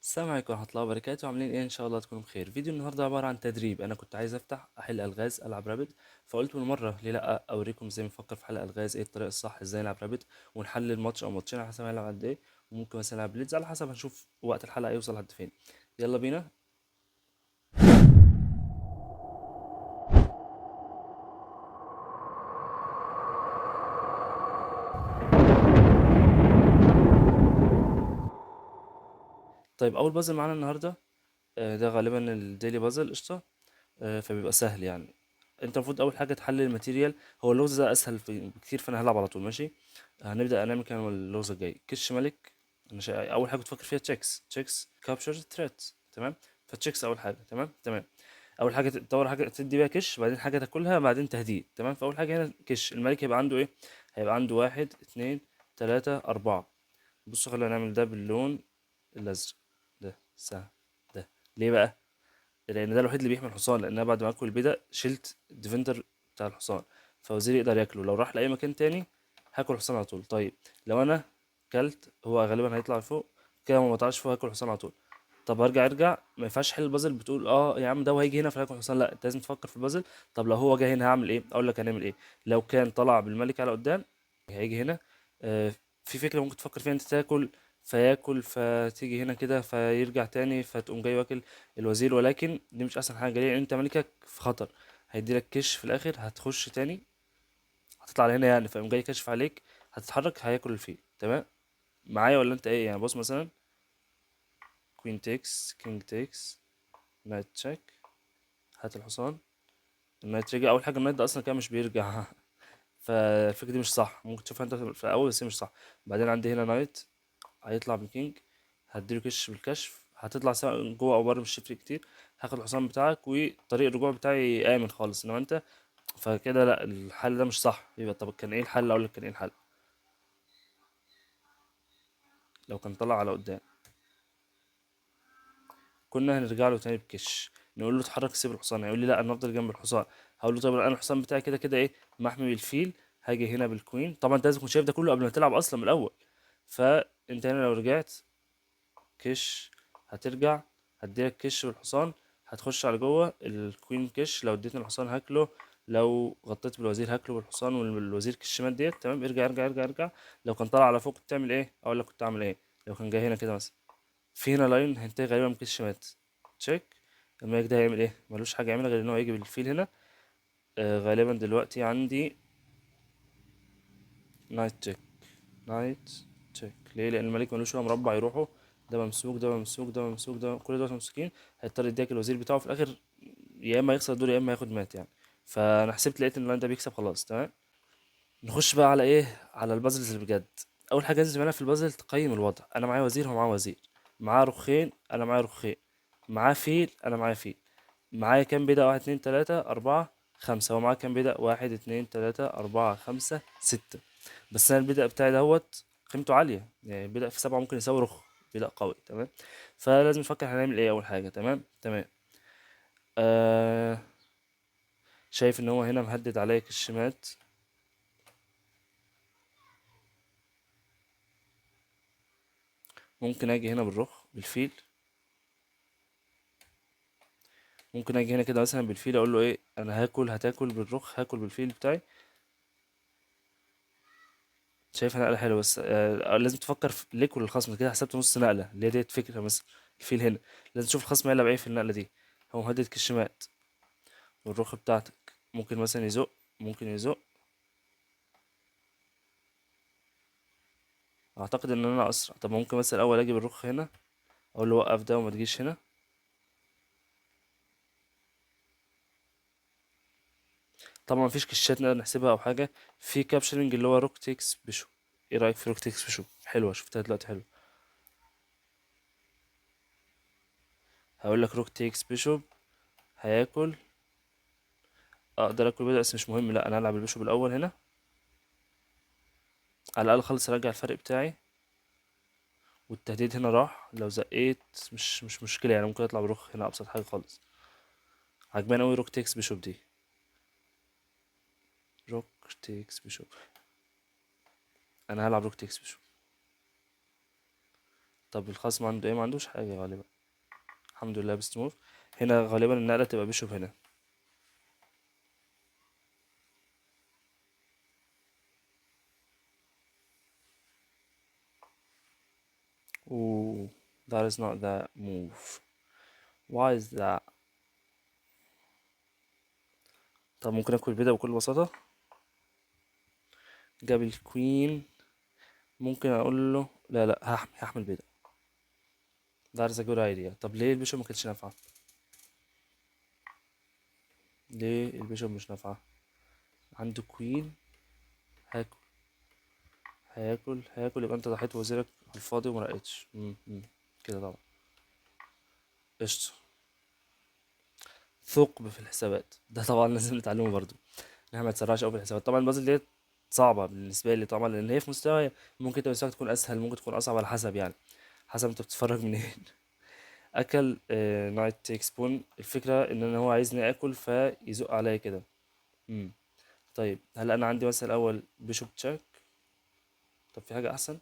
السلام عليكم ورحمة الله وبركاته. عاملين ايه؟ ان شاء الله تكونوا بخير. فيديو النهارده عبارة عن تدريب. انا كنت عايز افتح احل الغاز العب رابط، فقلت بالمرة ليه لا اوريكم ازاي بنفكر في حل الغاز، ايه الطريقة الصح ازاي نلعب رابط ونحلل ماتش او ماتشين على حسب هنلعب قد ايه، وممكن مثلا نلعب بليدز على حسب هنشوف وقت الحلقة يوصل لحد فين. يلا بينا. طيب اول بازل معانا النهارده ده غالبا الديلي بازل قشطة. فبيبقى سهل يعني. انت المفروض اول حاجه تحلل الماتيريال. هو اللغز ده اسهل بكتير، فانا هلعب على طول ماشي. هنبدا نعمل كان اللغز الجاي كش ملك. اول حاجه تفكر فيها تشيكس كابتشر ثريت. تمام. فتشيكس اول حاجه. تمام. اول حاجه تدور حاجه تدي بيها كش، بعدين حاجه تاكلها، بعدين تهديد. تمام. فاول حاجه هنا كش الملك هيبقى عنده ايه؟ هيبقى عنده واحد اتنين تلاتة أربعة. بصوا خلينا نعمل ده باللون الأزرق. ده سهل. ده ليه بقى؟ لان ده الوحيد اللي بيحمي الحصان، لان انا بعد ما اكل البيضه شلت الديفندر بتاع الحصان، فوزيري يقدر ياكله. لو راح لاي مكان تاني هاكل الحصان على طول. طيب لو انا كلت هو غالبا هيطلع فوق كده، ما بطلعش فوق هاكل الحصان على طول. طب ارجع ما ينفعش حل البازل بتقول اه يا عم ده وهيجي هنا فهاكل الحصان، لا انت لازم تفكر في البازل. طب لو هو جه هنا هعمل ايه؟ اقول لك هنعمل ايه. لو كان طلع بالملك على قدام هيجي هنا. آه في فكره ممكن تفكر فيها، انت تاكل فياكل فتيجي هنا كده فيرجع تاني فتقوم جاي واكل الوزير، ولكن دي مش احسن حاجه. ليه؟ لان انت ملكك في خطر، هيديلك كش في الاخر، هتخش تاني هتطلع على هنا يعني، فيقوم جاي كاشف عليك، هتتحرك هياكل الفيل. تمام معايا ولا انت ايه؟ يعني بص مثلا كوين تيكس كينج تيكس نايت تشيك. هات الحصان. النايت رجع. اول حاجه النايت ده اصلا كده مش بيرجع فالفكره دي مش صح، ممكن تشوفها انت في الاول بس هي مش صح. بعدين عندي هنا نايت هيطلع بالكينج، هديله كش بالكشف، هتطلع سواء جوه او بره مش هتفرق كتير. هاخد الحصان بتاعك وطريق الرجوع بتاعي امن خالص، انما انت فكده لا، الحل ده مش صح. يبقى طب كان ايه الحل؟ اقول لك كان ايه الحل. لو كان طلع على قدام كنا هنرجع له تاني بكش، نقول له اتحرك سيب الحصان، هيقول لي لا انا افضل جنب الحصان. هقول له طب انا الحصان بتاعي كده كده ايه محمي بالفيل. هاجي هنا بالكوين. طبعا انت لازم تكون شايف ده كله قبل ما تلعب اصلا من الاول. فانت هنا لو رجعت كش هترجع، هديلك كش بالحصان، هتخش على جوه الكوين كش. لو اديتني الحصان هاكله، لو غطيت بالوزير هاكله بالحصان والوزير كش مات ديت. تمام. ارجع. لو كان طالع على فوق كنت تعمل ايه؟ اقول لك كنت اعمل ايه. لو كان جاي هنا كده مثلا، في هنا لاين هينتهي غالبا بكش مات. تشيك. الملك ده هيعمل ايه؟ ملوش حاجه يعملها غير ان هو يجي بالفيل هنا. غالبا دلوقتي عندي نايت تشيك. نايت تشيك ليه؟ لان الملك ملوش ولا مربع يروحوا. ده ممسوك ده ممسوك ده ممسوك ده كل دول ممسوكين. هيضطر يديك الوزير بتاعه في الاخر، يا اما يخسر دور يا اما ياخد مات يعني. فانا حسبت لقيت ان اللاين ده بيكسب خلاص. تمام. نخش بقى على ايه؟ على البازلز اللي بجد. اول حاجه لازم تعملها في البازل تقيم الوضع. انا معايا وزير هو معاه وزير، معاه رخين انا معايا رخين، معاه فيل انا معايا فيل. معايا كام بيضة؟ واحد اتنين تلاتة أربعة خمسة. هو معاه كام بيضة؟ واحد اتنين تلاتة أربعة خمسة ستة. بس أنا البيضة بتاعي دوت قيمته عالية، يعني البيضة في سبعة ممكن يساوي رخ. بيضة قوي. تمام. فلازم نفكر هنعمل ايه أول حاجة. تمام. آه شايف ان هو هنا مهدد عليا كشمات. ممكن اجي هنا بالرخ بالفيل. ممكن اجي هنا كده مثلا بالفيل اقول له ايه؟ انا هتاكل بالرخ هاكل بالفيل بتاعي. شايف نقلة حلوة، بس لازم تفكر في ليك وللخصم كده. حسبت نص نقلة اللي هي ديت فكرة مثلا. الفيل هنا لازم تشوف الخصم هيلعب ايه في النقلة دي. هو مهدد كشمات والرخ بتاعتك ممكن مثلا يزق. ممكن يزق. اعتقد ان انا اسرع. طب ممكن مثلا الاول اجي بالرخ هنا اقول له وقف ده وما تجيش هنا. طبعا مفيش كشات نقدر نحسبها او حاجة. في كابشننج اللي هو روك تيكس بيشو. ايه رأيك في روك تيكس بيشو؟ حلوة، شفتها دلوقتي حلوة. هقول لك روك تيكس بيشوب هياكل. اقدر اكل بيضة بس مش مهم، لا انا هلعب البيشوب الاول هنا على الاقل خالص ارجع الفرق بتاعي. والتهديد هنا راح. لو زقيت مش مشكله يعني، ممكن اطلع بروك هنا ابسط حاجه خالص. عجباني قوي روك تيكس بيشوب دي. روك تيكس بيشوب. انا هلعب روك تيكس بيشوب. طب الخصم عنده ايه؟ ما عندوش حاجة غالبا. الحمد لله بيست موف. هنا غالبا النقلة تبقى بيشوب هنا. اوه that is not that move. why is that؟ طب ممكن اكل البيضة بكل بساطة. جاب الكوين. ممكن اقول له لا لا، هحمي البيضة. that is a good idea. طب ليه البيشوب ما كانتش نافعة؟ ليه البيشوب مش نافعة؟ عنده كوين. هاكل. هاكل يبقى انت ضحيت وزيرك على الفاضي وما لقيتش. كده طبعا. قشطة. ثقب في الحسابات ده طبعا لازم نتعلمه برضو، ان احنا ما نتسرعش قوي في الحسابات. طبعا البازل ديت صعبة بالنسبة لي طبعا، لان هي في مستواي. ممكن انت مستواك تكون اسهل، ممكن تكون اصعب، على حسب يعني. حسب انت بتتفرج منين. اكل نايت تيك سبون. الفكرة ان هو عايزني اكل فيزق عليا كده. امم طيب هل انا عندي مثلا الاول بيشوب تشاك؟ طب في حاجة احسن.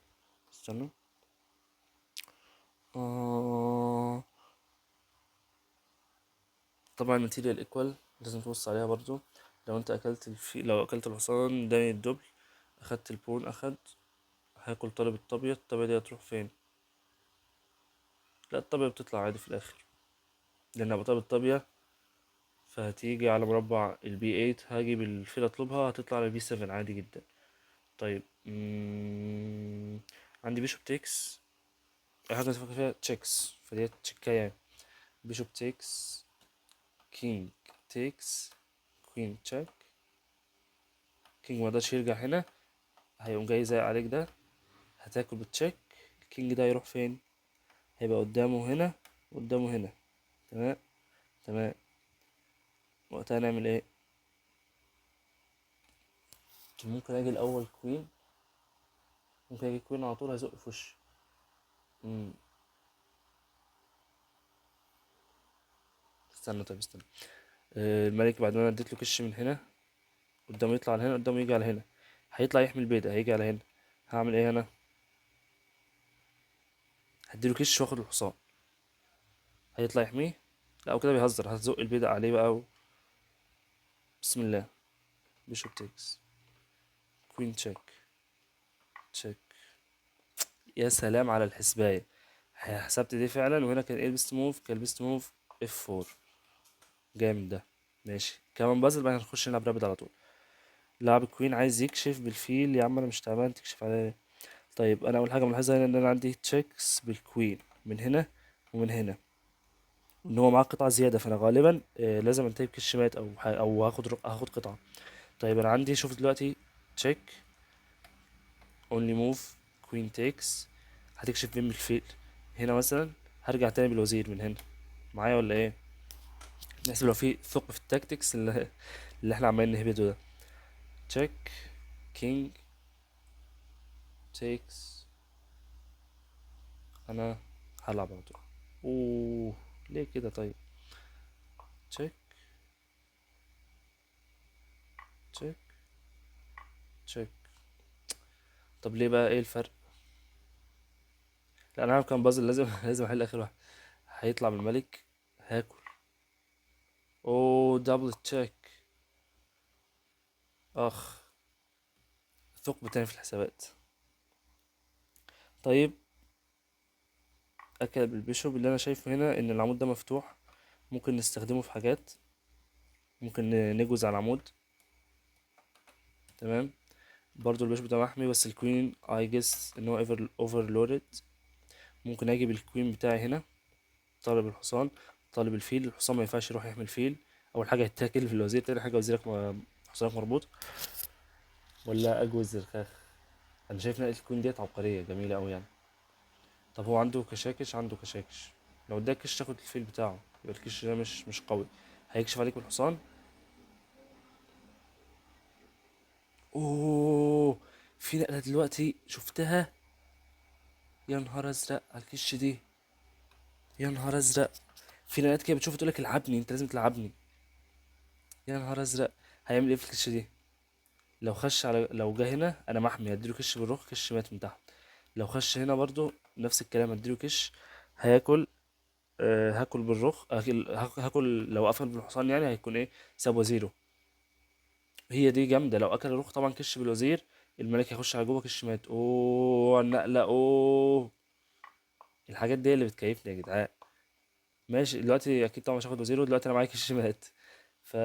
استنى. آه... طبعا الماتيريال ايكوال لازم تبص عليها برضو. لو انت اكلت لو اكلت الحصان اداني الدبل. اخدت البون هاكل طالب الطابية. الطابية دي هتروح فين؟ لا، الطابية بتطلع عادي في الاخر، لان ابقى طالب الطابية. فهتيجي على مربع البي 8، هاجي بالفيل اطلبها هتطلع على البي 7 عادي جدا. طيب عندي بيشوب تيكس. اي حاجة تفكر فيها تشيكس، فدي تشيكاية يعني. بيشوب تيكس. كينج تيكس. كوين تشيك. كينج مقدرش يرجع هنا. هيقوم جاي زي عليك ده. هتاكل بالتشيك. الكينج ده يروح فين؟ هيبقى قدامه هنا. قدامه هنا. تمام. تمام. وقتها نعمل ايه؟ ممكن اجي الاول كوين. ممكن اجي كوين على طول هيزق في وشي. امم استنى، طيب استنى. الملك بعد ما انا اديت له كش من هنا. قدامه يطلع على هنا، قدامه يجي على هنا. هيطلع يحمي البيضة، هيجي على هنا. هعمل ايه انا؟ هديله كش واخد الحصان. هيطلع يحميه. لا، وكده بيهزر، هتزق البيضة عليه بقى بسم الله. بيشوب تيكس. كوين تشيك. تشيك. يا سلام على الحسباية. حسبت دي فعلا، وهنا كان ايه البيست موف؟ كان البيست موف اف 4. جامد ده. ماشي، كمان بازل بقى هنخش نلعب رابد على طول. لاعب الكوين عايز يكشف بالفيل. يا عم انا مش تعبان تكشف عليا ليه؟ طيب انا اول حاجه ملاحظها هنا ان انا عندي تشيكس بالكوين من هنا ومن هنا، وان هو معاه قطعه زياده، فانا غالبا لازم انتهي بكشمات او هاخد قطعه. طيب انا عندي، شوف دلوقتي. تشيك. اونلي موف. كوين تيكس. هتكشف مين بالفيل؟ هنا مثلا. هرجع تاني بالوزير من هنا. معايا ولا ايه؟ نحسب لو في ثقب في التاكتكس اللي احنا عمالين نهبده ده. تشيك. كينج تيكس. انا هلعب على طول. اوه. ليه كده طيب؟ تشيك. تشيك. تشيك. طب ليه بقى؟ ايه الفرق؟ لا، انا عارف كان بازل لازم لازم احل اخر واحد. هيطلع من الملك. هاكل. اوه دبل تشيك. اخ. ثقب تاني في الحسابات. طيب. اكل بالبيشوب. اللي انا شايفه هنا ان العمود ده مفتوح. ممكن نستخدمه في حاجات. ممكن نجوز على العمود. تمام. برضو البيشوب ده محمي، بس الكوين اي جس ان هو اوفرلودد. ممكن اجي بالكوين بتاعي هنا. طالب الحصان. طالب الفيل. الحصان ما ينفعش يروح يحمي الفيل. اول حاجه يتاكل في الوزير، تاني حاجه وزيرك حصانك مربوط. ولا اجوز الخاخ. انا شايف نقله الكوين ديت عبقريه جميله قوي يعني. طب هو عنده كشاكش. عنده كشاكش. لو اداك كش تاخد الفيل بتاعه، يبقى الكش ده مش قوي. هيكشف عليك بالحصان. اوه. في نقله دلوقتي شفتها. يا نهار ازرق على الكش دي. يا نهار ازرق. في نقلات كده بتشوف تقولك العبني، انت لازم تلعبني. يا نهار ازرق. هيعمل ايه في الكش دي؟ لو جه هنا انا محمي، هديله كش بالرخ، كش مات من تحت. لو خش هنا برضو. نفس الكلام هديله كش. هياكل. هاكل بالرخ، هاكل لو قفل بالحصان يعني هيكون ايه؟ سابوا زيرو. هي دي جامده، لو اكل الرخ طبعا كش بالوزير، الملك هيخش على جوه كش مات. اوه النقله اوه. الحاجات دي اللي بتكيفني يا جدعان. ماشي دلوقتي اكيد طبعا مش هاخد وزير، ودلوقتي انا معايا كش مات. ف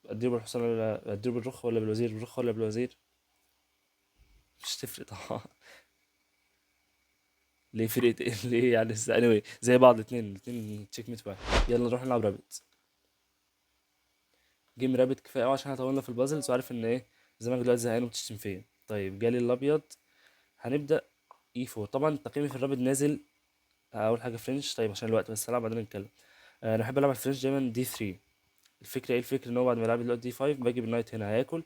اديله بالحصان ولا اديله بالرخ ولا بالوزير؟ بالرخ ولا بالوزير؟ مش تفرق طبعا. ليه فرقت ايه؟ ليه يعني anyway زي بعض، الاتنين تشيك ميت واحد. يلا نروح نلعب رابط. جيم رابط كفايه قوي عشان احنا طولنا في البازلز، وعارف ان ايه زمانك دلوقتي زهقان وبتشتم فيا. طيب جالي الابيض. هنبدا اي 4. طبعا تقييمي في الرابط نازل. اول حاجه فرنش، طيب عشان الوقت بس هلعب بعدين نتكلم. انا بحب العب الفرنش دايما دي 3. الفكره ايه؟ الفكره ان هو بعد ما يلعب دلوقتي دي 5 باجي بالنايت هنا هاكل.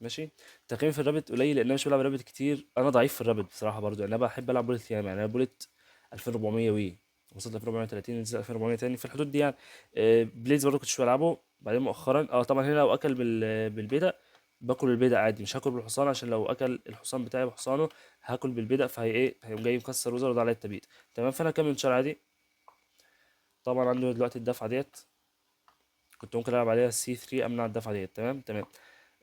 ماشي. تقييمي في الرابط قليل لان انا مش بلعب رابط كتير، انا ضعيف في الرابط بصراحه برضو يعني. انا بحب العب بولت ياما يعني. انا بولت 2400 وي، وصلت ل 2430، نزلت 2400 تاني في الحدود دي يعني. بليدز برضه كنتش بلعبه بعدين مؤخرا. طبعا هنا لو اكل بالبيدق باكل البيدق عادي، مش هاكل بالحصان عشان لو اكل الحصان بتاعي بحصانه هاكل بالبيدق، فهي ايه هيقوم جاي مكسر وزر وده عليه التبيت. تمام. فانا اكمل شهر عادي. طبعا عندي دلوقتي الدفعه ديت، كنت ممكن العب عليها سي 3 امنع الدفعه ديت. تمام تمام.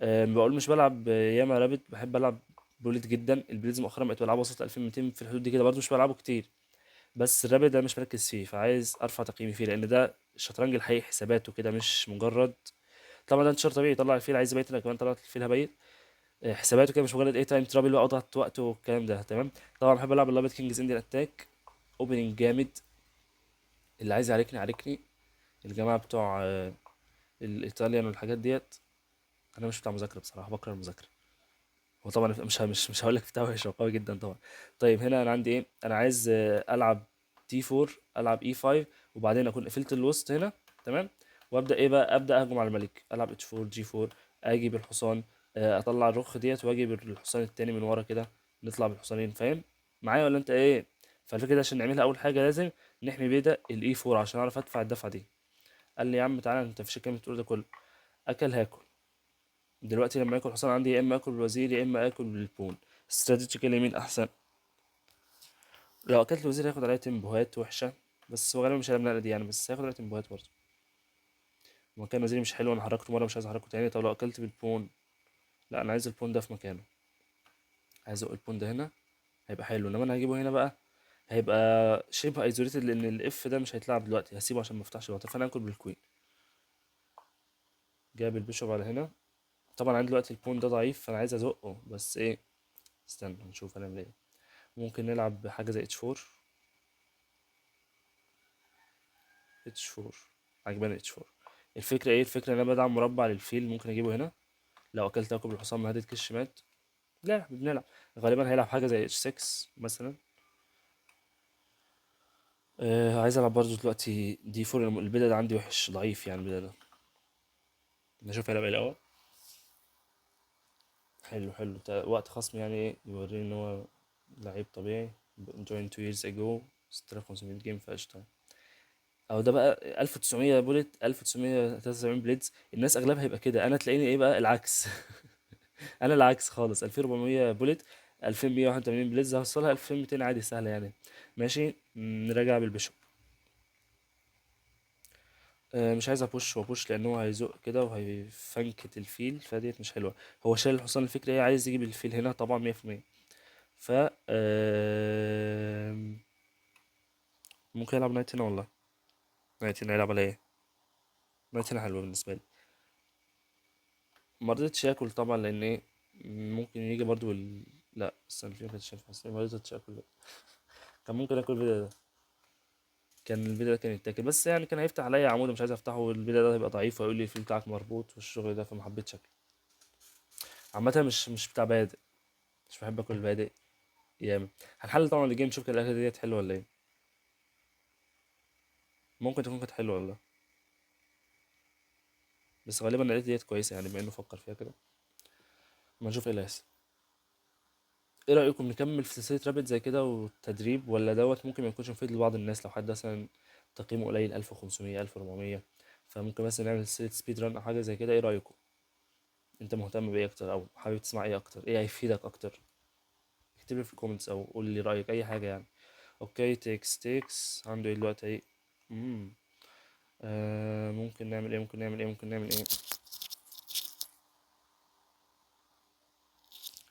بقول مش بلعب ياما رابط، بحب العب بوليت جدا. البليدز مؤخرا بقيت بلعبه وسط 2200 في الحدود دي كده، برضه مش بلعبه كتير. بس الرابط ده مش مركز فيه، فعايز ارفع تقييمي فيه لان ده الشطرنج الحقيقي، حساباته كده مش مجرد. طبعا ده انتشار طبيعي يطلع الفيل عايز يبيت، انا كمان طلعت الفيل هبيت. حساباته كده مش مجرد ايه تايم ترابل بقى اضغط وقت والكلام ده. تمام. طبعا بحب العب اللابت كينجز انديان اتاك. اوبننج جامد. اللي عايز يعاركني عاركني. الجماعه بتوع الايطاليان والحاجات ديت. انا مش بتاع مذاكره بصراحه، بكره المذاكره. هو طبعا مش هقول لك بتاع وحش، هو قوي جدا طبعا. طيب هنا انا عندي ايه؟ انا عايز العب تي 4، العب اي 5، وبعدين اكون قفلت الوسط هنا. تمام. وابدا ايه بقى؟ ابدا اهجم على الملك، العب اتش 4 جي 4. اجي بالحصان. اطلع الرخ ديت واجي بالحصان التاني من ورا كده. نطلع بالحصانين، فاهم معايا ولا انت ايه؟ فالفكره دي عشان نعملها اول حاجه لازم نحمي بيدا الاي 4 عشان اعرف ادفع الدفعه دي. قال لي يا عم تعالى انت مفيش الكلام اللي بتقوله ده كله. اكل هاكل. دلوقتي لما اكل حصان عندي يا اما اكل بالوزير يا اما اكل بالبون. استراتيجيكالي مين احسن؟ لو اكلت الوزير هياخد عليا تمبوهات وحشه، بس هو غالبا مش هيعمل النقله دي يعني، بس هياخد عليا تمبوهات برضه. مكان وزيري مش حلو، انا حركته مره مش عايز احركه تاني. طب لو اكلت بالبون؟ لا انا عايز البون ده في مكانه. عايز ازق البون ده هنا. هيبقى حلو، انما انا هجيبه هنا بقى هيبقى شبه ايزوليتد لان الاف ده مش هيتلعب دلوقتي، هسيبه عشان ما افتحش الوتر. فانا هاكل بالكوين. جايب البيشوب على هنا. طبعا عندي دلوقتي البون ده ضعيف فانا عايز ازقه، بس ايه، استنى نشوف هنعمل ايه. ممكن نلعب بحاجه زي اتش 4. اتش 4. عجباني اتش 4. الفكره ايه؟ الفكره ان انا بدعم مربع للفيل، ممكن اجيبه هنا. لو اكلت اكل بالحصان ما هدت كش مات. لا بنلعب. غالبا هيلعب حاجه زي اتش 6 مثلا. عايز العب برضه دلوقتي دي 4. البدا ده عندي وحش ضعيف يعني البدا ده. نشوف هيلعب ايه الاول. حلو حلو. وقت خصم يعني ايه يوريني ان هو لعيب طبيعي. joined 2 years ago. 6500 جيم فقشطة. او ده بقى 1900 بوليت 1973 بليدز. الناس اغلبها هيبقى كده، انا تلاقيني ايه بقى العكس. انا العكس خالص. 2400 بوليت 2181 بليدز هوصلها 2200 عادي سهله يعني. ماشي. نراجع بالبيشوب. مش عايز ابوش وابوش لان هو هيزق كده وهيفنكت الفيل فديت مش حلوه. هو شايل الحصان، الفكره ايه؟ عايز يجيب الفيل هنا طبعا 100%. ف ممكن يلعب نايت هنا والله. نايت هنا يلعب على ايه؟ نايت هنا حلوه بالنسبه لي. ما رضيتش اكل طبعا لان ايه ممكن يجي برضو لا استنى، في ما كانتش ينفع ما رضيتش اكل. كان ممكن اكل الفيديو ده. كان الفيديو ده كان يتاكل بس يعني كان هيفتح عليا عمود مش عايز افتحه، والفيديو ده هيبقى ضعيف ويقول لي الفيل بتاعك مربوط والشغل ده، فما حبيتش اكله. عامه مش بتاع بادئ. مش بحب اكل البادئ ياما. هنحل طبعا الجيم نشوف كده الاكله ديت حلوه ولا ايه. ممكن تكون كانت حلوه والله. بس غالبا الاكله ديت كويسه يعني بما انه فكر فيها كده. ما نشوف ايه اللي هيحصل. ايه رايكم نكمل في سلسله رابط زي كده والتدريب، ولا دوت ممكن ما يكونش مفيد لبعض الناس؟ لو حد مثلا تقييمه قليل 1500 1400، فممكن مثلا نعمل سلسله سبيد ران او حاجه زي كده. ايه رايكم؟ انت مهتم بايه اكتر او حابب تسمع ايه اكتر؟ ايه هيفيدك اكتر؟ اكتب لي في الكومنتس او قول لي رايك اي حاجه يعني. اوكي تيكس عنده ايه دلوقتي ايه؟ امم ممكن نعمل ايه، ممكن نعمل ايه.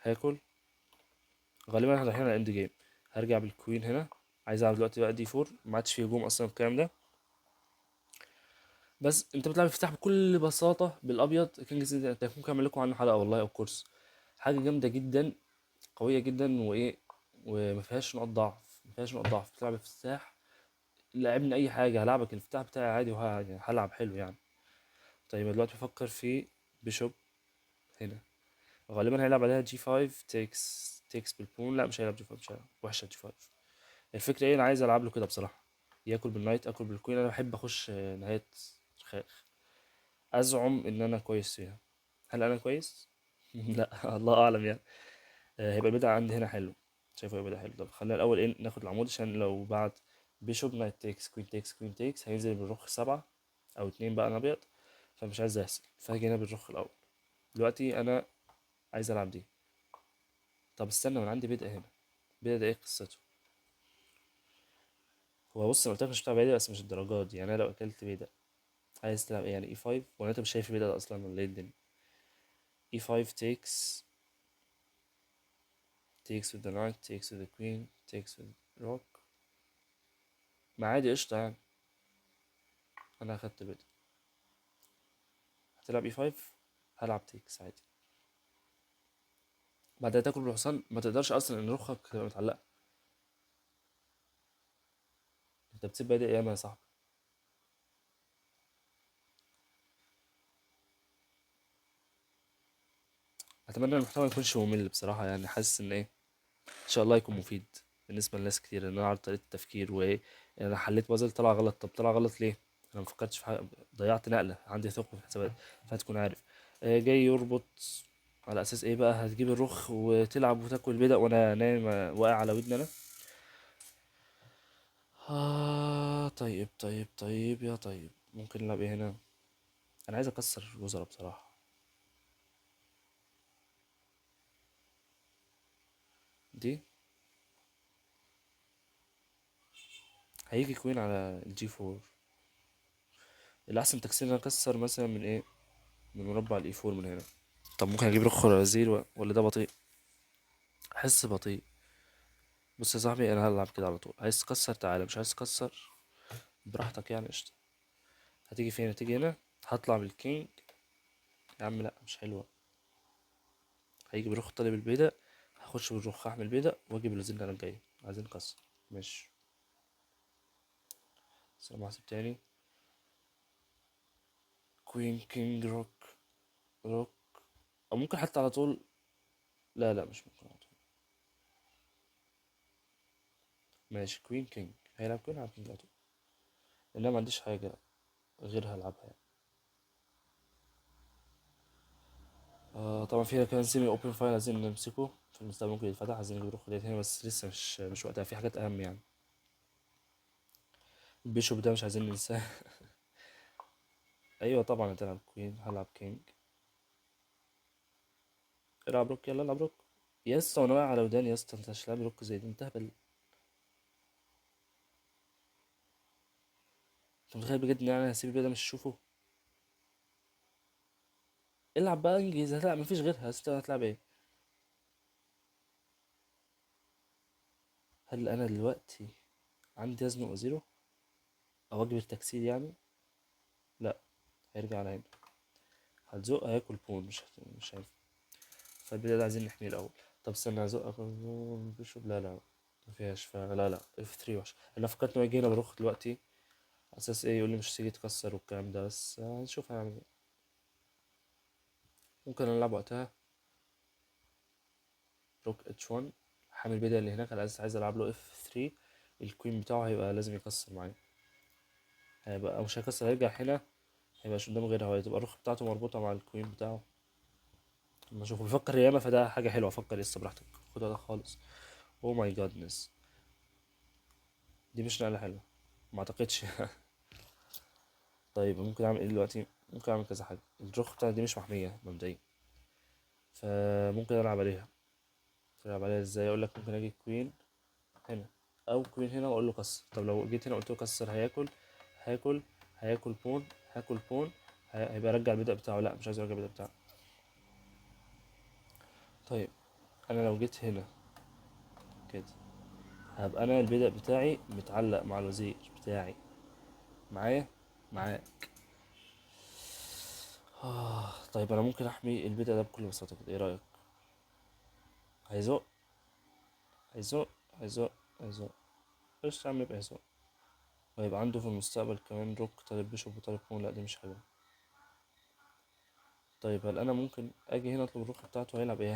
هاكل. غالبا احنا رايحين على اند جيم. هرجع بالكوين هنا. عايز العب دلوقتي بقى دي 4، ما عادش فيه هجوم اصلا الكلام ده. بس انت بتلعب افتتاح بكل بساطه بالابيض كينجز. انت ممكن اعمل لكم عنه حلقه والله او كورس. حاجه جامده جدا، قويه جدا، وايه، وما فيهاش نقط ضعف، ما فيهاش نقط ضعف. بتلعب افتتاح، لعبني اي حاجه هلعبك الافتتاح بتاعي عادي وهلعب حلو يعني. طيب دلوقتي بفكر في بيشوب هنا. غالبا هيلعب عليها جي 5 تيكس بالبون. لا مش هيلعب جي 5، مش هيلعب وحشه جي 5. الفكره ايه، انا عايز العب له كده بصراحه. ياكل بالنايت اكل بالكوين. انا بحب اخش نهايات خاخ. ازعم ان انا كويس فيها. هل انا كويس؟ لا الله اعلم يعني. هيبقى البدع عندي هنا حلو. شايفه هيبقى حلو. طب خلينا الاول ايه، ناخد العمود عشان لو بعد بيشوب نايت تيكس كوين تيكس كوين تيكس هينزل بالرخ 7 او 2 بقى، انا ابيض. فمش عايز يحصل، فهاجي هنا بالرخ الاول. دلوقتي انا عايز العب دي. طب استنى، من عندي بدء هنا. بدء ده ايه قصته؟ هو بص انا قلت لك مش بتاع بعيدة، بس مش الدرجات دي يعني. انا لو اكلت بيدا عايز تلعب ايه يعني؟ اي 5 ولا انت مش شايف بيدا ده اصلا ولا ايه الدنيا؟ اي 5 takes with the knight takes with the queen takes with rock. ما عادي قشطة يعني. انا اخدت بيدا. هتلعب اي 5، هلعب تيكس عادي. بعدها تاكل بالحصان. ما تقدرش اصلا ان رخك تبقى متعلقة. انت بتسيب بادئ ياما يا صاحبي. اتمنى المحتوى ما يكونش ممل بصراحة يعني. حاسس ان ايه، ان شاء الله يكون مفيد بالنسبه لناس كتير. ان انا عارف طريقه التفكير وايه يعني. انا حليت بازل طلع غلط. طب طلع غلط ليه؟ انا ما فكرتش في حاجه، ضيعت نقله عندي ثقه في الحسابات. فهتكون عارف. جاي يربط على اساس ايه بقى؟ هتجيب الرخ وتلعب وتاكل بيضة وانا نايم واقع على ودني انا. طيب يا طيب. ممكن نلعب ايه هنا؟ انا عايز اكسر الوزراء بصراحه. دي هيجي كوين على الجي 4. الاحسن تكسير إن انا اكسر مثلا من ايه، من مربع الاي 4 من هنا. طب ممكن اجيب رخ ولا وزير ولا ده بطيء؟ احس بطيء. بص يا صاحبي انا هلعب كده على طول. عايز تكسر تعالى، مش عايز تكسر براحتك يعني قشطة. هتيجي فين؟ هتيجي هنا. هطلع بالكينج. يا عم لا مش حلوة. هيجي بالرخ طالب البيضة. هخش بالرخ احمل البيضة واجي بالوزير اللي انا جاي. عايزين نكسر. ماشي. سلام حساب تاني. كوين كينج روك. روك. او ممكن حتى على طول. لا لا مش ممكن على طول. ماشي كوين كينج. هيلعب كوين، هلعب كينج على طول. لان انا ما عنديش حاجة غيرها العبها يعني. طبعا فيها كمان سيمي اوبن فايل عايزين نمسكه في المستقبل، ممكن يتفتح. عايزين نجيب روح ديت هنا بس لسه مش وقتها. في حاجات اهم يعني. البيشوب ده مش عايزين ننساه. ايوه طبعا هتلعب كوين، هلعب كينج. العب روك، يلا العب روك. يا اسطى وانا واقع على وداني يا اسطى. انت مش لاعب روك زي دي، انت هبل. انت متخيل بجد ان انا هسيب البيضه مش هشوفه؟ العب بقى انجز. هتلعب مفيش غيرها. هتلعب ايه؟ هل انا دلوقتي عندي ازمه وزيرو او واجب التكسير يعني؟ لا. هيرجع على هنا. هتزق هياكل بون. مش هينفع. فالبداية ده عايزين نحميه الأول. طب استنى هزق بيشوف. لا لا مفيهاش. فلا لا اف 3 وحش. انا فكرت انه يجي هنا بروح دلوقتي على اساس ايه، يقول لي مش تيجي تكسر والكلام ده. بس هنشوف هنعمل ايه. ممكن نلعب وقتها روك اتش 1. حامل البداية اللي هناك على اساس عايز العب له اف 3. الكوين بتاعه هيبقى لازم يكسر معايا. هيبقى أو مش هيكسر، هيرجع هنا. هيبقاش قدامه غيرها. هو تبقى الروح بتاعته مربوطة مع الكوين بتاعه. اما اشوفه بيفكر ياما، فده حاجة حلوة. افكر لسه براحتك. خدها ده خالص. او ماي جادنس. دي مش نقلة حلوة. ما اعتقدش. طيب ممكن اعمل ايه دلوقتي؟ ممكن اعمل كذا حاجه. الرخ بتاعتي دي مش محميه مبدئيا، فممكن العب عليها. تلعب عليها ازاي؟ اقول لك ممكن اجي كوين هنا او كوين هنا واقول له كسر. طب لو جيت هنا قلت له كسر هياكل هياكل بون، هياكل بون، هيبقى رجع البدء بتاعه. لا مش عايز ارجع البدء بتاعه. طيب انا لو جيت هنا كده هبقى انا البدء بتاعي متعلق مع الوزير بتاعي معايا معاه. طيب انا ممكن احمي البدء ده بكل بساطة كده، ايه رأيك؟ هيزق هيزق هيزق هيزق، ايش عم يبقى هيزق، وهيبقى عنده في المستقبل كمان روك طالب بيشوب وطالب بون. لا دي مش حلوة. طيب هل انا ممكن اجي هنا اطلب الروك بتاعته؟ هيلعب ايه؟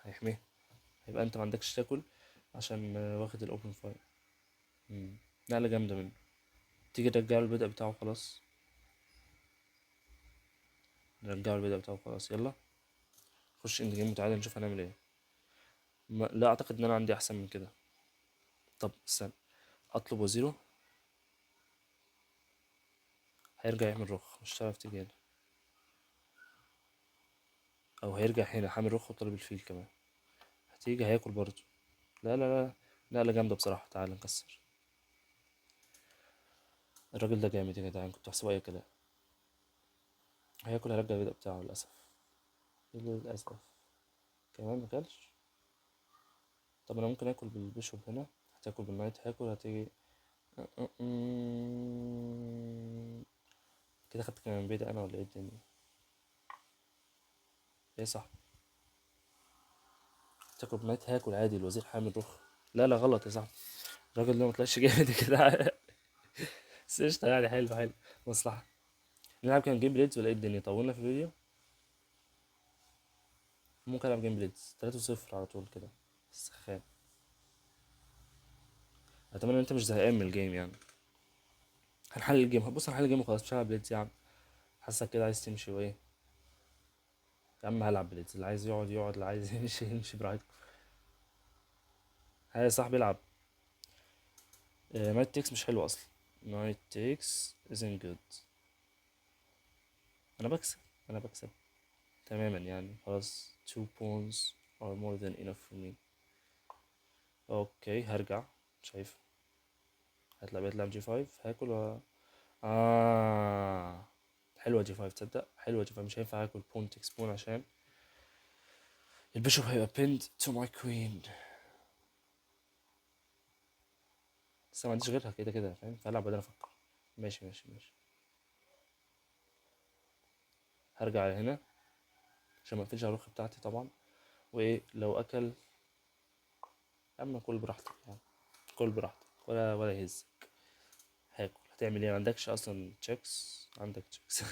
هيحميها. يبقى انت ما عندكش تاكل عشان واخد الاوبن فاير. نقلة جامدة منه. تيجي ترجعه البدء بتاعه خلاص. نرجعه البدء بتاعه خلاص. يلا خش اند جيم وتعالى نشوف هنعمل ايه. لا اعتقد ان انا عندي احسن من كده. طب استنى اطلب وزيرو. هيرجع يعمل رخ، مش هتعرف تيجي هنا. او هيرجع هنا حامل رخ وطالب الفيل كمان. هتيجي هياكل برضه. لا لا لا. نقلة جامدة بصراحة. تعالى نكسر. الراجل ده جامد يا جدعان، كنت هحسبه اي كلام. هياكل هيرجع البدء بتاعه للأسف. للأسف. كمان مكلش. طب انا ممكن اكل بالبيشوب هنا. هتاكل بالنايت هاكل هتيجي. كده خدت كمان بيضة انا ولا ايه الدنيا؟ ايه صح. تاكل بالنايت هاكل عادي، الوزير حامل رخ. لا لا غلط يا صاحبي. الراجل ده مطلعش جامد كده. بس قشطة يعني، حلو حلو. مصلحة. نلعب كان جيم بليدز ولا ايه الدنيا؟ طولنا في الفيديو. ممكن العب جيم بليدز 3-0 على طول كده. سخان. اتمنى ان انت مش زهقان من الجيم يعني. هنحل الجيم. بص هنحل الجيم وخلاص، مش هلعب بليدز يا عم. حاسك كده عايز تمشي وايه. يا عم هلعب بليدز، اللي عايز يقعد يقعد، اللي عايز يمشي يمشي براحتك. ها يا صاحبي العب. نايت تيكس مش حلو اصلا. نايت تيكس isn't good. انا بكسب. انا بكسب تماما يعني. خلاص 2 pawns are more than enough for me. اوكي هرجع. شايف. بيتلعب جي 5 هاكل حلوة جي 5 تصدق. حلوة جي 5. مش هينفع اكل بون تكس بون عشان البيشوب هيبقى pinned to my queen. بس ما عنديش غيرها كده كده فاهم، فهلعب بعدين افكر. ماشي ماشي ماشي. هرجع هنا عشان ما اقفلش على الرخ بتاعتي طبعا. وايه لو اكل. اما كل براحتك يعني. كل براحتك ولا يهز. هاكل. هتعمل ايه؟ ما عندكش اصلا تشيكس؟ عندك تشيكس.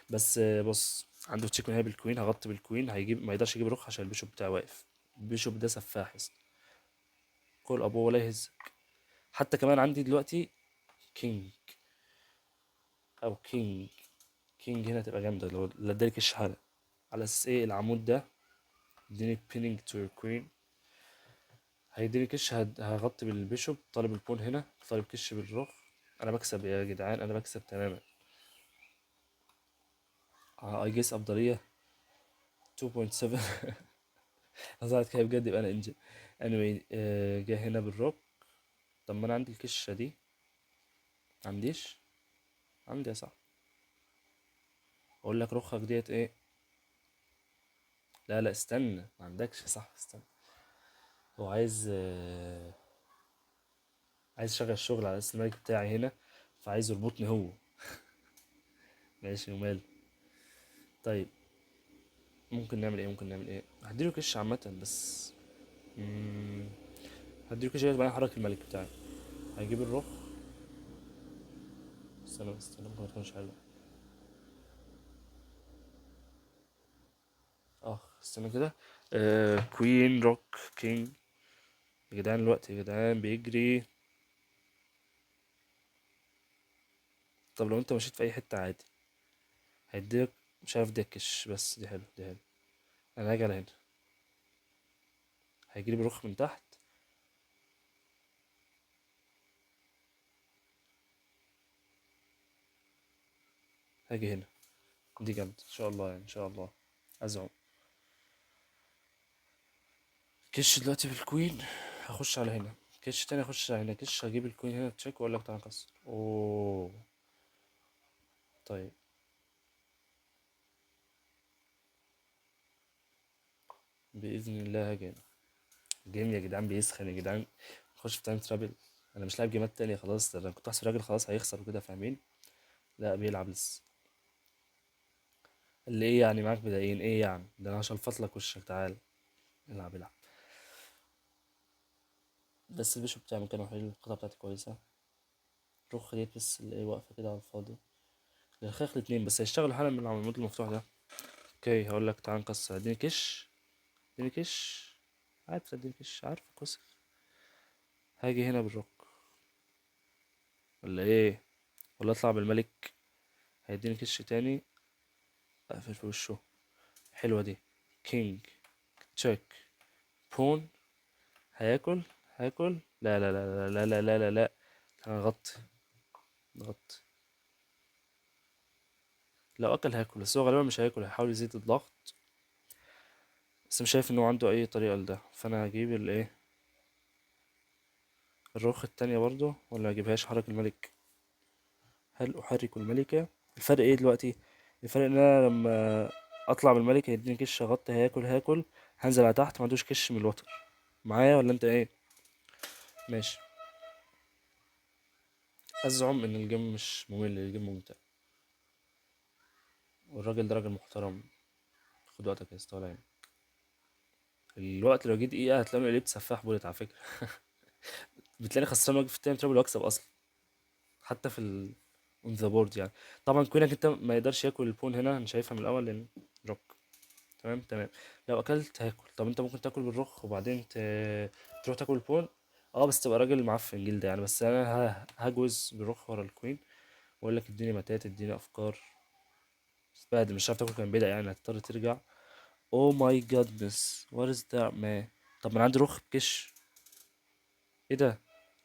بس بص عنده تشيك من هنا بالكوين. هغطي بالكوين هيجيب، ما يقدرش يجيب رخ عشان البيشوب بتاعه واقف. البيشوب ده سفاح يسطا. كل ابوه ولا يهز. حتى كمان عندي دلوقتي كينج او كينج. كينج هنا تبقى جامده لو ادالك الشحاله. على اساس ايه؟ العمود ده اديني بيننج تو يور كوين. هيديني كش هغطي بالبيشوب طالب البون هنا طالب كش بالرخ. انا بكسب يا جدعان، انا بكسب تماما. اي جيس افضليه 2.7. هزعل كده بجد يبقى انا انجن. anyway جه هنا بالروك. طب ما انا عندي الكشة دي. عنديش. عندي يا صاحبي. اقول لك رخك ديت ايه. لا لا استنى، ما عندكش يا صاحبي استنى. هو عايز عايز يشغل الشغل على اساس الملك بتاعي هنا. فعايز يربطني هو. ماشي ومال. طيب ممكن نعمل ايه هديله كش عامة بس. مم، هديله كش بعدين احرك الملك بتاعي. هيجيب الرخ. استنى ممكن متكونش حلو. استنى كده. كوين روك كينج. يا جدعان الوقت يا جدعان بيجري. طب لو انت مشيت في اي حتة عادي هيديك. مش عارف ديكش بس دي حلو دي حلو. انا هاجي على هنا. هيجيلي بروخ من تحت. هاجي هنا. دي جامدة ان شاء الله يعني ان شاء الله. ازعم. كش دلوقتي في الكوين. هخش على هنا. كش تاني اخش على هنا. كش هجيب الكوين هنا تشيك واقول لك تعالى نكسر. اوه. طيب. باذن الله هاجي. الجيم يا جدعان بيسخن يا جدعان. نخش في تايم ترابل. انا مش لاعب جيمات تانية خلاص، ده انا كنت احسب راجل خلاص هيخسر وكده فاهمين. لا بيلعب لسه. اللي ايه يعني معاك بدايين ايه يعني، ده انا هشلفط لك وشك تعال. العب العب. بس البيشوب بتاعي مكانه حلو، القطعة بتاعتي كويسة. الرخ ديت بس اللي ايه واقفة كده على الفاضي. الخيخ الاتنين بس هيشتغلوا حالا من العمود المفتوح ده. اوكي هقول لك تعال نكسر. اديني كش. اديني كش. عارف اديني كش عارف كويس. هاجي هنا بالروك. ولا ايه؟ ولا اطلع بالملك. هيديني كش تاني. اقفل في وشه. حلوة دي. كينج. تشيك. بون. هياكل. هياكل. لا لا لا لا لا لا لا لا. هنغطي. نغطي. لو اكل هياكل بس هو غالبا مش هياكل، هيحاول يزيد الضغط. بس مش شايف انه عنده اي طريقة لده، فانا هجيب الايه. الرخ التانية برضو ولا اجيبهاش حرك الملك. هل احرك الملكة؟ الفرق ايه دلوقتي؟ الفرق ان انا لما اطلع بالملك هيديني كش اغطي هياكل هياكل. هنزل على تحت ما عندوش كش من الوتر. معايا ولا انت ايه؟ ماشي. ازعم ان الجيم مش ممل، الجيم ممتع. والراجل ده راجل محترم. خد وقتك يا اسطى ولا يهمك. الوقت لو جه دقيقة هتلاقوني قلبت سفاح بولت على فكرة. بتلاقيني خسران واقف في التايم ترابل واكسب اصلا. حتى في ال اون ذا بورد يعني. طبعا كونك انت ما يقدرش ياكل البون هنا انا شايفها من الاول لان روك. تمام تمام. لو اكلت هاكل. طب انت ممكن تاكل بالرخ وبعدين تروح تاكل البون. اه بس تبقى راجل معفن جلد يعني، بس انا هجوز بالرخ ورا الكوين. واقول لك اديني متات اديني افكار. بعد مش هتعرف تاكل كان بدأ يعني هتضطر ترجع. او ماي جادنس وات از ذات مان. طب ما انا عندي رخ بكش. ايه ده؟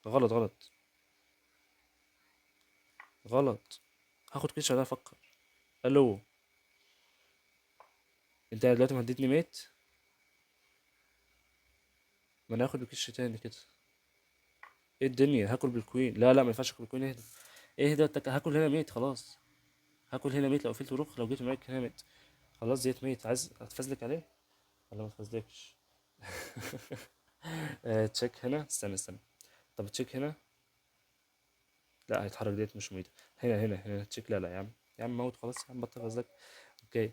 غلط غلط. غلط. هاخد كش بعدين افكر. الو. انت دلوقتي مهددني ميت. ما انا هاخد بكش تاني كده. ايه الدنيا هاكل بالكوين؟ لا لا ما ينفعش اكل بالكوين. اهدى. اهدى هاكل هنا ميت خلاص. هاكل هنا ميت لو قفلت رخ لو جيت معاك هنا ميت. خلاص ديت ميت عايز اتفزلك عليه. ولا ما اتفزلكش. تشيك هنا استنى استنى. طب تشيك هنا. لا هيتحرك ديت مش ميت. هنا تشيك لا لا يا عم. يا عم موت خلاص يا عم بطل فزلك. اوكي.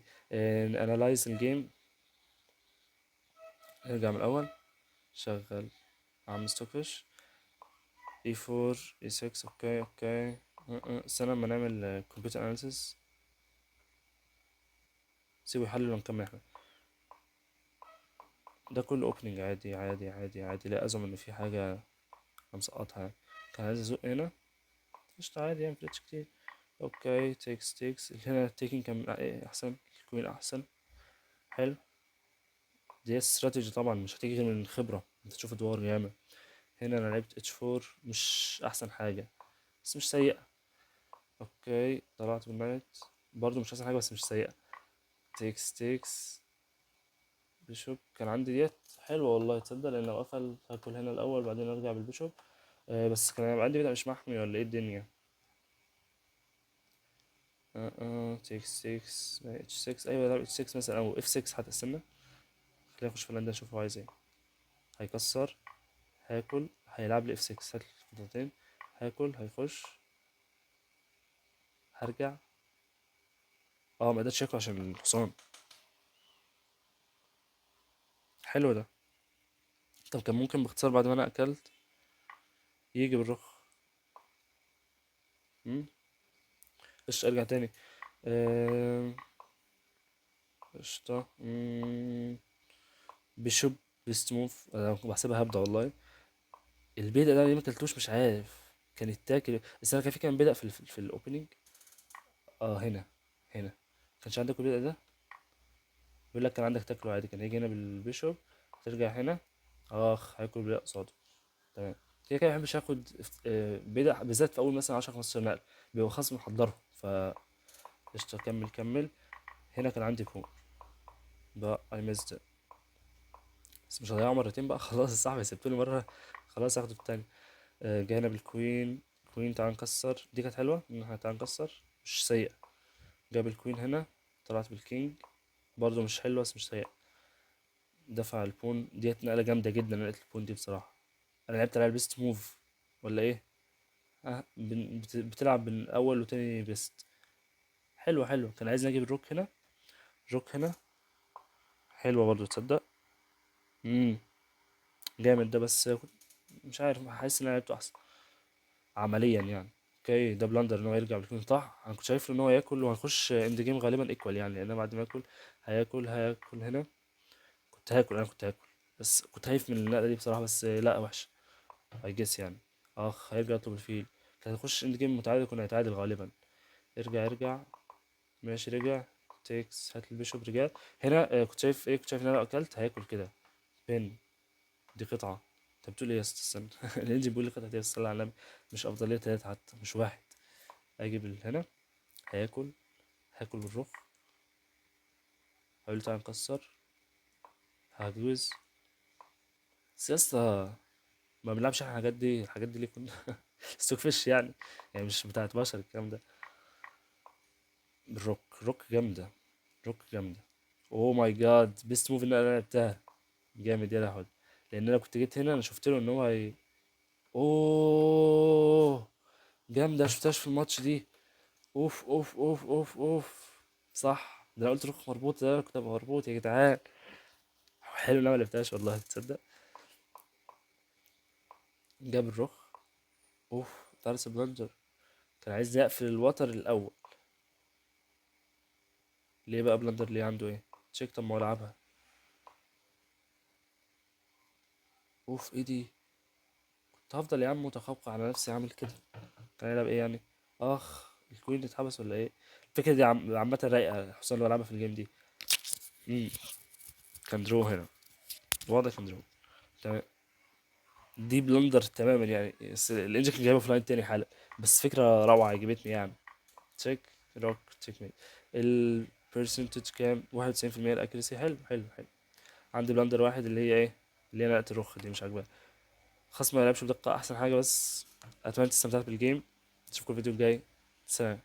انالايز الجيم. نرجع من الاول. شغل. عم ستوكفيش. اي 4 اي 6 اوكي اوكي. استنى اما نعمل كمبيوتر اناليسيس. سيبه يحلل ونكمل احنا. ده كله اوبننج عادي عادي عادي عادي، لا ازعم ان في حاجة أنا مسقطها يعني. كان عايز ازق هنا. قشطة عادي يعني مفرقتش كتير. اوكي تيكس هنا التيكينج كان ايه احسن. الكوين احسن. حلو. دي استراتيجي طبعا مش هتيجي غير من الخبرة انت تشوف ادوار ياما. هنا انا لعبت اتش 4 مش احسن حاجة. بس مش سيئة. اوكي طلعت بالنايت. برضو مش احسن حاجة بس مش سيئة. تيكس. بيشوب كان عندي ديت حلوة والله تصدق لان لو قفل هاكل هنا الاول بعدين ارجع بالبيشوب. بس كان هيبقى عندي بدأ مش محمي ولا ايه الدنيا. تيكس اتش 6 ايوه ده اتش 6 مثلا او اف 6 حتى استنى. خلينا نخش في اللندن نشوف هو عايز ايه. هيكسر. هاكل هيلعب لي اف 6 هات خطوتين. هاكل هيخش. هرجع. اه ما قدرتش اكل عشان الحصان. حلو ده. طب كان ممكن باختصار بعد ما انا اكلت يجي بالرخ. مم. قشطة ارجع تاني. آم، قشطة. بيشوب. بيست موف انا كنت بحسبها هبدأ والله. البيدق ده اللي ما اكلتوش مش عارف. كان التاكل بس انا كان في كان بدأ في الاوبننج. اه هنا. هنا. كانش عندك البدأ ده. بيقول لك كان عندك تاكله عادي كان هيجي هنا بالبيشوب. ترجع هنا. اخ هياكل بدأ قصاده. تمام. كده كده مبحبش اخد بدأ بالذات في اول مثلا 10 15 نقل. بيبقى خلاص محضره ف قشطة كمل. هنا كان عندي بوم. بقى اي ميزد. بس مش هضيعه مرتين بقى. خلاص يا صاحبي، سبتوني مرة، خلاص هاخده التاني. جانا بالكوين. كوين، تعال نكسر، دي كانت حلوة ان احنا تعال نكسر، مش سيئة. جاب الكوين هنا، طلعت بالكينج، برضه مش حلوة بس مش سيئة. دفع البون، ديت نقلة جامدة جدا نقلة البون دي بصراحة. انا لعبت عليها البيست موف ولا ايه؟ بتلعب بين اول وتاني بيست. حلوة حلوة، كان عايز اجيب الروك هنا. روك هنا حلوة برضه، تصدق. امم جامد ده، بس مش عارف، حاسس ان انا لعبته احسن عمليا يعني. اوكي، ده بلندر ان هو يرجع بالكون، صح. انا كنت شايف ان هو ياكل وهنخش اند جيم غالبا ايكوال يعني، لان بعد ما ياكل هياكل هنا. انا كنت هاكل، بس كنت خايف من النقله دي بصراحه، بس لا وحش. اي جس يعني. اخ، هيرجع يطلب الفيل. كان هيخش اند جيم متعادل، كنا هيتعادل غالبا. ارجع. ماشي، رجع. تيكس، هات البيشوب، رجع. هنا كنت شايف ان انا لو اكلت هياكل كده. بين. دي قطعه. انت بتقول ايه يا اسطى؟ استنى. الانجي بيقول لي قطعه ايه؟ صلى على النبي. مش افضليه تلاتة حتى، مش واحد. اجيب هنا. هياكل. هاكل بالرخ. هقول تعالى نكسر. هجوز. بس يا اسطى، ما بنلعبش احنا الحاجات دي ليه كنا؟ ستوك فيش يعني. يعني مش بتاعت بشر الكلام ده. روك جامدة. روك جامدة. اوه ماي جاد، بيست موف اللي انا لعبتها. جامد يا لهوي. لان انا كنت جيت هنا، انا شفت له ان هو اوه، جامدة، شفتهاش في الماتش دي. اوف اوف اوف اوف اوف. صح، ده انا قلت روك مربوط، ده أنا كنت أبقى مربوط يا جدعان. حلو إن انا ما لعبتهاش والله، تصدق. جاب الرخ. اوف، دارس بلانجر. كان عايز يقفل الوتر الاول. ليه بقى بلندر؟ ليه عنده ايه؟ تشيك، طب ما هو لعبها. اوف، ايه دي؟ كنت هفضل يا عم متفوق على نفسي عامل كده. كان هيلعب ايه يعني؟ اخ، الكوين اتحبس ولا ايه؟ الفكره دي عامه رايقه، خصوصا لو لعبها في الجيم دي. امم كان درو هنا، واضح كان درو. تمام. دي بلندر تماما يعني، بس الانجن كان جايبه في لاين تاني حالا. بس فكره روعه، عجبتني يعني. تشيك. روك. تشيك ميت. البرسنتج كام؟ 91%. الاكيرسي حلو حلو حلو. عندي بلندر واحد، اللي هي ايه؟ اللي هي نقطة الرخ دي، مش عاجباني. خصم ما يلعبش بدقة أحسن حاجة، بس أتمنى تستمتعت بالجيم. نشوفكم الفيديو الجاي. سلام.